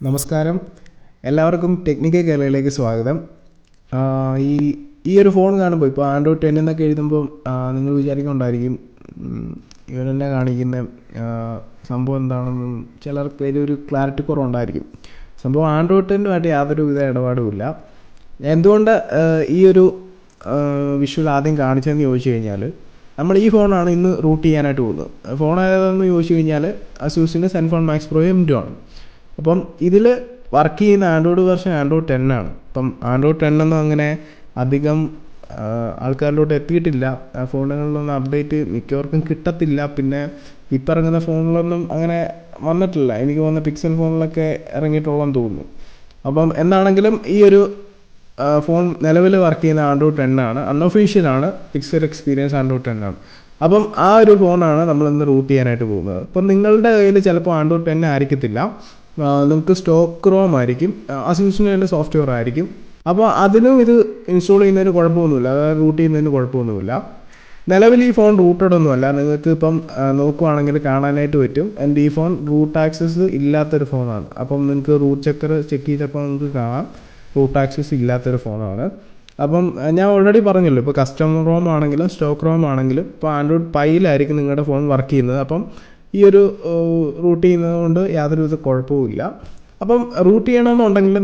നമസ്കാരം, എല്ലാവർക്കും ടെക്നിക്കൽ കേരളയിലേക്ക് സ്വാഗതം. ആ, ഈ ഈ ഒരു ഫോൺ കാണുമ്പോൾ ഇപ്പോൾ ആൻഡ്രോയിഡ് 10 എന്നൊക്കെ എഴുതുമ്പോൾ നിങ്ങൾ വിചാരിക്കുന്നുണ്ടായിരിക്കും ഇവരെന്നെ കാണിക്കുന്ന സംഭവം എന്താണെന്നും ചിലർക്ക് അതിലൊരു ക്ലാരിറ്റി കുറവുണ്ടായിരിക്കും. സംഭവം ആൻഡ്രോയിഡ് 10 യാതൊരു വിധ ഇടപാടുമില്ല. എന്തുകൊണ്ട് ഈ ഒരു വിഷ്വൽ ആദ്യം കാണിച്ചതെന്ന് ചോദിച്ചു കഴിഞ്ഞാൽ, നമ്മൾ ഈ ഫോണാണ് ഇന്ന് റൂട്ട് ചെയ്യാനായിട്ട് പോകുന്നത്. ഫോൺ ഏതാണെന്ന് ചോദിച്ചു കഴിഞ്ഞാൽ അസൂസിൻ്റെ സെൻഫോൺ മാക്സ് പ്രോ M2 ആണ്. അപ്പം ഇതിൽ വർക്ക് ചെയ്യുന്ന ആൻഡ്രോയിഡ് വെർഷൻ ആൻഡ്രോയിഡ് 10 ആണ്. അപ്പം ആൻഡ്രോയിഡ് 10 ഒന്നും അങ്ങനെ അധികം ആൾക്കാരിലോട്ട് എത്തിയിട്ടില്ല. ഫോണുകളിലൊന്നും അപ്ഡേറ്റ് മിക്കവർക്കും കിട്ടത്തില്ല. പിന്നെ ഇപ്പം ഇറങ്ങുന്ന ഫോണിലൊന്നും അങ്ങനെ വന്നിട്ടില്ല. എനിക്ക് തോന്നുന്ന പിക്സൽ ഫോണിലൊക്കെ ഇറങ്ങിയിട്ടുള്ളതെന്ന് തോന്നുന്നു. അപ്പം എന്താണെങ്കിലും ഈ ഒരു ഫോൺ നിലവിൽ വർക്ക് ചെയ്യുന്ന ആൻഡ്രോയിഡ് 10 ആണ്. അൺഒഫീഷ്യലാണ്, പിക്സൽ എക്സ്പീരിയൻസ് ആൻഡ്രോയിഡ് 10 ആണ്. അപ്പം ആ ഒരു ഫോണാണ് നമ്മളിന്ന് റൂട്ട് ചെയ്യാനായിട്ട് പോകുന്നത്. അപ്പം നിങ്ങളുടെ കയ്യിൽ ചിലപ്പോൾ ആൻഡ്രോയിഡ് 10 ആയിരിക്കത്തില്ല, നിങ്ങൾക്ക് സ്റ്റോക്ക് റോം ആയിരിക്കും, അസൂസിൻ്റെ തന്നെ സോഫ്റ്റ്വെയർ ആയിരിക്കും. അപ്പോൾ അതിനും ഇത് ഇൻസ്റ്റാൾ ചെയ്യുന്നതിന് കുഴപ്പമൊന്നുമില്ല, അതായത് റൂട്ട് ചെയ്യുന്നതിന് കുഴപ്പമൊന്നുമില്ല. നിലവിൽ ഈ ഫോൺ റൂട്ടഡ് ഒന്നുമല്ല. നിങ്ങൾക്ക് ഇപ്പം നോക്കുവാണെങ്കിൽ കാണാനായിട്ട് പറ്റും, എൻ്റെ ഈ ഫോൺ റൂട്ട് ആക്സസ് ഇല്ലാത്തൊരു ഫോണാണ്. അപ്പം നിങ്ങൾക്ക് റൂട്ട് ചെക്ക് ചെയ്തപ്പോൾ നിങ്ങൾക്ക് കാണാം റൂട്ട് ആക്സസ് ഇല്ലാത്തൊരു ഫോണാണ്. അപ്പം ഞാൻ ഓൾറെഡി പറഞ്ഞല്ലോ, ഇപ്പോൾ കസ്റ്റമർ റോം ആണെങ്കിലും സ്റ്റോക്ക് റോം ആണെങ്കിലും ഇപ്പോൾ ആൻഡ്രോയിഡ് പൈയിലായിരിക്കും നിങ്ങളുടെ ഫോൺ വർക്ക് ചെയ്യുന്നത്. അപ്പം ഈ ഒരു റൂട്ട് ചെയ്യുന്നത് കൊണ്ട് യാതൊരുവിധ കുഴപ്പവുമില്ല. അപ്പം റൂട്ട് ചെയ്യണമെന്നുണ്ടെങ്കിൽ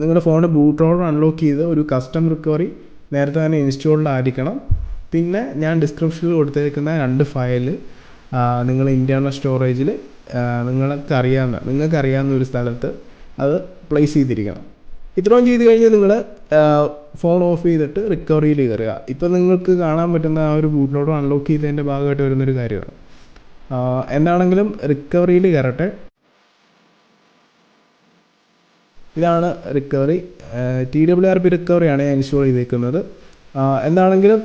നിങ്ങളുടെ ഫോണിൻ്റെ ബൂട്ട് ലോഡർ അൺലോക്ക് ചെയ്ത് ഒരു കസ്റ്റം റിക്കവറി നേരത്തെ തന്നെ ഇൻസ്റ്റാൾഡ് ആയിരിക്കണം. പിന്നെ ഞാൻ ഡിസ്ക്രിപ്ഷനിൽ കൊടുത്തേക്കുന്ന 2 ഫയൽ നിങ്ങൾ ഇൻറ്റേർണൽ സ്റ്റോറേജിൽ നിങ്ങൾക്കറിയാവുന്ന ഒരു സ്ഥലത്ത് അത് പ്ലേസ് ചെയ്തിരിക്കണം. ഇത്രയും ചെയ്ത് കഴിഞ്ഞ് നിങ്ങൾ ഫോൺ ഓഫ് ചെയ്തിട്ട് റിക്കവറിയിൽ കയറുക. ഇപ്പം നിങ്ങൾക്ക് കാണാൻ പറ്റുന്ന ആ ഒരു ബൂട്ട് ലോഡർ അൺലോക്ക് ചെയ്തതിൻ്റെ ഭാഗമായിട്ട് വരുന്നൊരു കാര്യമാണ്. എന്താണെങ്കിലും റിക്കവറിയിൽ കയറട്ടെ. ഇതാണ് റിക്കവറി, TWRP റിക്കവറിയാണ് ഞാൻ ഇൻസ്റ്റാൾ ചെയ്തേക്കുന്നത്. എന്താണെങ്കിലും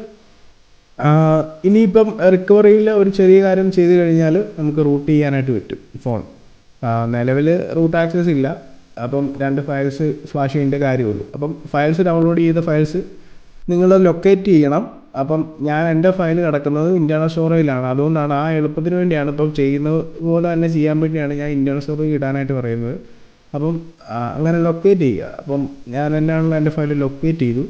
ഇനിയിപ്പം റിക്കവറിയിൽ ഒരു ചെറിയ കാര്യം ചെയ്ത് കഴിഞ്ഞാൽ നമുക്ക് റൂട്ട് ചെയ്യാനായിട്ട് പറ്റും ഫോൺ. നിലവിൽ റൂട്ട് ആക്സസ് ഇല്ല. അപ്പം 2 ഫയൽസ് ഫ്ലാഷ് ചെയ്യേണ്ട കാര്യമുള്ളൂ. അപ്പം ഫയൽസ് ഡൗൺലോഡ് ചെയ്ത ഫയൽസ് നിങ്ങൾ ലൊക്കേറ്റ് ചെയ്യണം. അപ്പം ഞാൻ എൻ്റെ ഫയൽ കിടക്കുന്നത് ഇൻറ്റേർണൽ സ്റ്റോറേജിലാണ്. അതുകൊണ്ടാണ് ആ എളുപ്പത്തിന് വേണ്ടിയാണ്, ഇപ്പം ചെയ്യുന്നത് പോലെ തന്നെ ചെയ്യാൻ വേണ്ടിയാണ് ഞാൻ ഇൻറ്റേർണൽ സ്റ്റോറേജ് ഇടാനായിട്ട് പറയുന്നത്. അപ്പം അങ്ങനെ ലൊക്കേറ്റ് ചെയ്യുക. അപ്പം ഞാൻ എന്നാണല്ലോ എൻ്റെ ഫയൽ ലൊക്കേറ്റ് ചെയ്തു.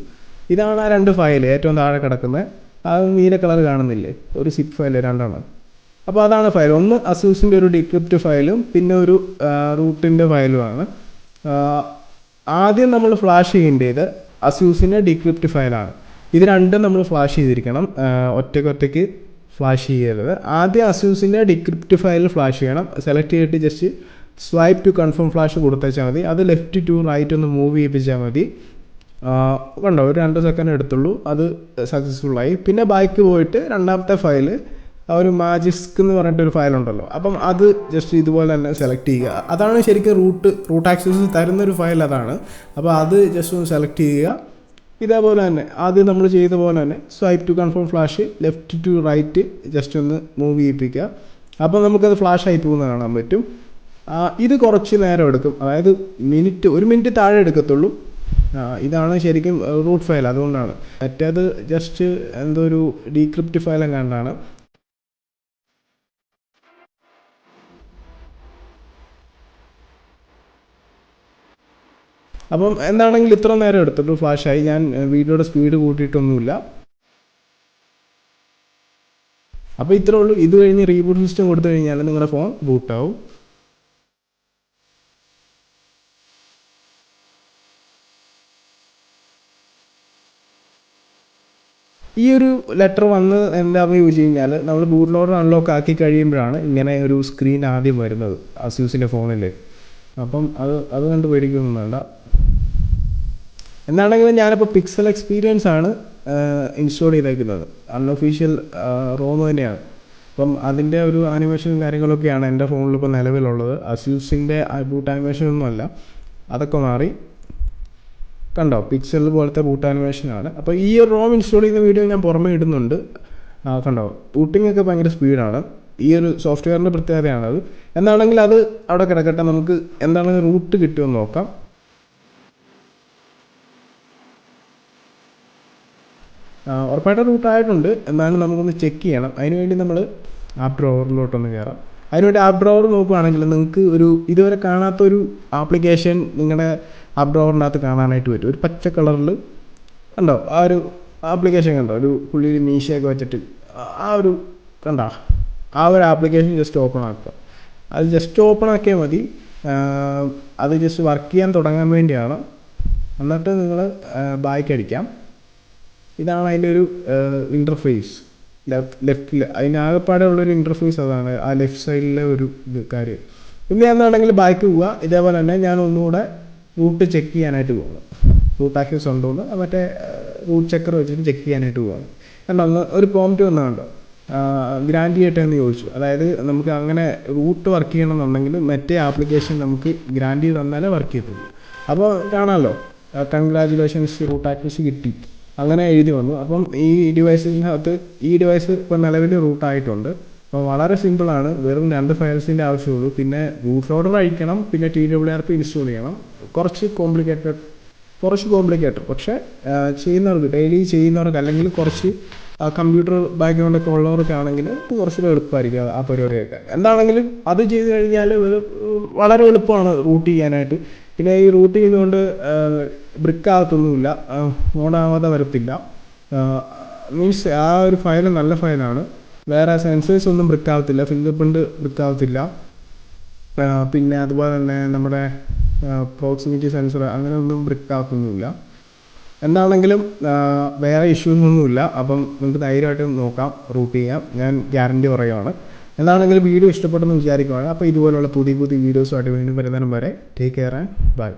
ഇതാണ് ആ 2 ഫയൽ ഏറ്റവും താഴെ കിടക്കുന്നത്. ആ നീല കളർ കാണുന്നില്ലേ, ഒരു സിപ്പ് ഫയൽ 2 അപ്പോൾ അതാണ് ഫയൽ. ഒന്ന് അസൂസിൻ്റെ ഒരു ഡിക്രിപ്റ്റ് ഫയലും പിന്നെ ഒരു റൂട്ടിൻ്റെ ഫയലുമാണ്. ആദ്യം നമ്മൾ ഫ്ലാഷ് ചെയ്യേണ്ടത് അസൂസിൻ്റെ ഡിക്രിപ്റ്റ് ഫയലാണ്. ഇത് രണ്ടും നമ്മൾ ഫ്ലാഷ് ചെയ്തിരിക്കണം, ഒറ്റയ്ക്ക് ഫ്ലാഷ് ചെയ്യരുത്. ആദ്യം അസൂസിൻ്റെ ഡിക്രിപ്റ്റ് ഫയൽ ഫ്ലാഷ് ചെയ്യണം. സെലക്ട് ചെയ്തിട്ട് just swipe to confirm flash കൊടുത്തേച്ചാൽ മതി. അത് ലെഫ്റ്റ് ടു റൈറ്റ് ഒന്ന് മൂവ് ചെയ്യിപ്പിച്ചാൽ മതി. കണ്ടോ, ഒരു 2 സെക്കൻഡ് എടുത്തുള്ളൂ, അത് സക്സസ്ഫുള്ളായി. പിന്നെ ബാക്ക് പോയിട്ട് രണ്ടാമത്തെ ഫയൽ, ഒരു മാജിസ്ക് എന്ന് പറഞ്ഞിട്ടൊരു ഫയലുണ്ടല്ലോ, അപ്പം അത് ജസ്റ്റ് ഇതുപോലെ തന്നെ സെലക്ട് ചെയ്യുക. അതാണ് ശരിക്കും റൂട്ട് ആക്സസ് തരുന്നൊരു ഫയൽ അതാണ്. അപ്പോൾ അത് ജസ്റ്റ് ഒന്ന് സെലക്ട് ചെയ്യുക. ഇതേപോലെ തന്നെ ആദ്യം നമ്മൾ ചെയ്ത പോലെ തന്നെ swipe to confirm flash, left to right just ഒന്ന് മൂവ് ചെയ്യിപ്പിക്കുക. അപ്പോൾ നമുക്കത് ഫ്ലാഷ് ആയി പോകുന്നത് കാണാൻ പറ്റും. ഇത് കുറച്ച് നേരം എടുക്കും, അതായത് 1 മിനിറ്റ് താഴെ എടുക്കത്തുള്ളൂ. ഇതാണ് ശരിക്കും റൂട്ട് ഫയൽ, അതുകൊണ്ടാണ്. മറ്റേത് ജസ്റ്റ് എന്തോ ഒരു ഡീക്രിപ്റ്റ് ഫയൽ എങ്ങാണ്ടാണ്. അപ്പം എന്താണെങ്കിലും ഇത്ര നേരം എടുത്തിട്ട് ഫ്ലാഷായി. ഞാൻ വീഡിയോയുടെ സ്പീഡ് കൂട്ടിയിട്ടൊന്നുമില്ല. അപ്പോൾ ഇത്രേ ഉള്ളൂ. ഇത് കഴിഞ്ഞ് റീബൂട്ട് സിസ്റ്റം കൊടുത്തു കഴിഞ്ഞാൽ നിങ്ങളുടെ ഫോൺ ബൂട്ടാവും. ഈ ഒരു ലെറ്റർ വന്ന് എന്താണെന്ന് ചോദിച്ചു കഴിഞ്ഞാൽ, നമ്മൾ ബൂട്ട് ലോഡർ അൺലോക്ക് ആക്കി കഴിയുമ്പോഴാണ് ഇങ്ങനെ ഒരു സ്ക്രീൻ ആദ്യം വരുന്നത് അസ്യൂസിൻ്റെ ഫോണിൽ. അപ്പം അത് കണ്ട് പേടിക്കൊന്നും വേണ്ട. എന്താണെങ്കിലും ഞാനിപ്പോൾ പിക്സൽ എക്സ്പീരിയൻസ് ആണ് ഇൻസ്റ്റാൾ ചെയ്തേക്കുന്നത്. അൺഒഫീഷ്യൽ റോം തന്നെയാണ്. അപ്പം അതിൻ്റെ ഒരു ആനിമേഷനും കാര്യങ്ങളൊക്കെയാണ് എൻ്റെ ഫോണിലിപ്പോൾ നിലവിലുള്ളത്. അസ്യൂസിൻ്റെ ബൂട്ട് ആനിമേഷനൊന്നുമല്ല, അതൊക്കെ മാറി. കണ്ടോ, പിക്സൽ പോലത്തെ ബൂട്ട് ആനിമേഷനാണ്. അപ്പോൾ ഈ ഒരു റോം ഇൻസ്റ്റാൾ ചെയ്യുന്ന വീഡിയോ ഞാൻ പുറമേ ഇടുന്നുണ്ട്. കണ്ടോ, ബൂട്ടിംഗ് ഒക്കെ ഭയങ്കര സ്പീഡാണ്. ഈ ഒരു സോഫ്റ്റ്വെയറിൻ്റെ പ്രത്യേകതയാണത്. എന്താണെങ്കിൽ അത് അവിടെ കിടക്കട്ടെ, നമുക്ക് എന്താണെങ്കിലും റൂട്ട് കിട്ടുമെന്ന് നോക്കാം. ഉറപ്പായിട്ട് റൂട്ട് ആയിട്ടുണ്ട്, എന്നാലും നമുക്കൊന്ന് ചെക്ക് ചെയ്യണം. അതിനുവേണ്ടി നമ്മൾ ആപ്പ് ഡ്രോവറിലോട്ടൊന്ന് കയറാം. അതിനുവേണ്ടി ആപ്പ് ഡ്രോവർ നോക്കുകയാണെങ്കിൽ നിങ്ങൾക്ക് ഒരു ഇതുവരെ കാണാത്തൊരു ആപ്ലിക്കേഷൻ നിങ്ങളുടെ ആപ്പ് ഡ്രോവറിനകത്ത് കാണാനായിട്ട് പറ്റും. ഒരു പച്ച കളറിൽ കണ്ടോ ആ ഒരു ആപ്ലിക്കേഷൻ കണ്ടോ, ഒരു പുള്ളിയിൽ മീശയൊക്കെ വെച്ചിട്ട് ആ ഒരു കണ്ടോ ആ ഒരു ആപ്ലിക്കേഷൻ ജസ്റ്റ് ഓപ്പൺ ആക്കുക. അത് ജസ്റ്റ് ഓപ്പൺ ആക്കിയാൽ മതി. അത് ജസ്റ്റ് വർക്ക് ചെയ്യാൻ തുടങ്ങാൻ വേണ്ടിയാണ്. എന്നിട്ട് നിങ്ങൾ ബാക്ക് അടിക്കാം. ഇതാണ് അതിൻ്റെ ഒരു ഇൻ്റർഫേസ്. ലെഫ്റ്റിൽ അതിനാകെപ്പാടെ ഉള്ളൊരു ഇൻ്റർഫേസ് അതാണ്, ആ ലെഫ്റ്റ് സൈഡിലെ ഒരു കാര്യം. പിന്നെ എന്താണെങ്കിൽ ബാക്ക് പോവുക. ഇതേപോലെ തന്നെ ഞാൻ ഒന്നുകൂടെ റൂട്ട് ചെക്ക് ചെയ്യാനായിട്ട് പോകുന്നു. റൂട്ട് ആക്സസ് ഉണ്ടോ എന്ന് മറ്റേ റൂട്ട് ചെക്കർ വെച്ചിട്ട് ചെക്ക് ചെയ്യാനായിട്ട് പോകുന്നു. കണ്ടോ ഒരു പ്രോംപ്റ്റ് വന്നതുണ്ടോ, ഗ്രാൻഡ് ചെയ്യട്ടെ എന്ന് ചോദിച്ചു. അതായത് നമുക്ക് അങ്ങനെ റൂട്ട് വർക്ക് ചെയ്യണമെന്നുണ്ടെങ്കിൽ മറ്റേ ആപ്ലിക്കേഷൻ നമുക്ക് ഗ്രാൻഡ് ചെയ്ത് തന്നാലേ വർക്ക് ചെയ്യത്തുള്ളൂ. അപ്പോൾ കാണാമല്ലോ, കൺഗ്രാജുലേഷൻസ് റൂട്ട് ആക്സസ് കിട്ടി അങ്ങനെ എഴുതി വന്നു. അപ്പം ഈ ഡിവൈസിനകത്ത് ഈ ഡിവൈസ് ഇപ്പോൾ നിലവിൽ റൂട്ടായിട്ടുണ്ട്. അപ്പോൾ വളരെ സിമ്പിളാണ്, വെറും 2 ഫയൽസിൻ്റെ ആവശ്യമുള്ളൂ. പിന്നെ റൂട്ട് ലോഡർ അയക്കണം, പിന്നെ TWRP ഇൻസ്റ്റാൾ ചെയ്യണം. കുറച്ച് കോംപ്ലിക്കേറ്റഡ് പക്ഷേ ചെയ്യുന്നവർക്ക്, ഡെയിലി ചെയ്യുന്നവർക്ക് അല്ലെങ്കിൽ കുറച്ച് കമ്പ്യൂട്ടർ ബാക്ക്ഗ്രൗണ്ടൊക്കെ ഉള്ളവർക്കാണെങ്കിൽ കുറച്ചുകൂടെ എളുപ്പമായിരിക്കും ആ പരിപാടിയൊക്കെ. എന്താണെങ്കിലും അത് ചെയ്ത് കഴിഞ്ഞാൽ വളരെ എളുപ്പമാണ് റൂട്ട് ചെയ്യാനായിട്ട്. പിന്നെ ഈ റൂട്ട് ചെയ്തുകൊണ്ട് ബ്രിക്കാകത്തൊന്നുമില്ല, ഓണാവാതെ വരത്തില്ല. മീൻസ് ആ ഒരു ഫയൽ നല്ല ഫയലാണ്. വേറെ സെൻസേഴ്സ് ഒന്നും ബ്രിക്കാകത്തില്ല, ഫിംഗർ പ്രിൻ്റ് ബ്രിക്കാകത്തില്ല. പിന്നെ അതുപോലെ തന്നെ നമ്മുടെ പ്രോക്സിമിറ്റി സെൻസർ അങ്ങനെയൊന്നും ബ്രിക്കാകത്തൊന്നുമില്ല. എന്താണെങ്കിലും വേറെ ഇഷ്യൂസൊന്നുമില്ല. അപ്പം നിങ്ങൾക്ക് ധൈര്യമായിട്ട് നോക്കാം, റൂട്ട് ചെയ്യാം. ഞാൻ ഗ്യാരണ്ടി പറയുകയാണ്. എന്താണെങ്കിലും വീഡിയോ ഇഷ്ടപ്പെട്ടെന്ന് വിചാരിക്കുകയാണ്. അപ്പോൾ ഇതുപോലുള്ള പുതിയ വീഡിയോസുമായിട്ട് വീണ്ടും വരുന്നതിനും വരെ ടേക്ക് കെയർ ആൻഡ് ബൈ.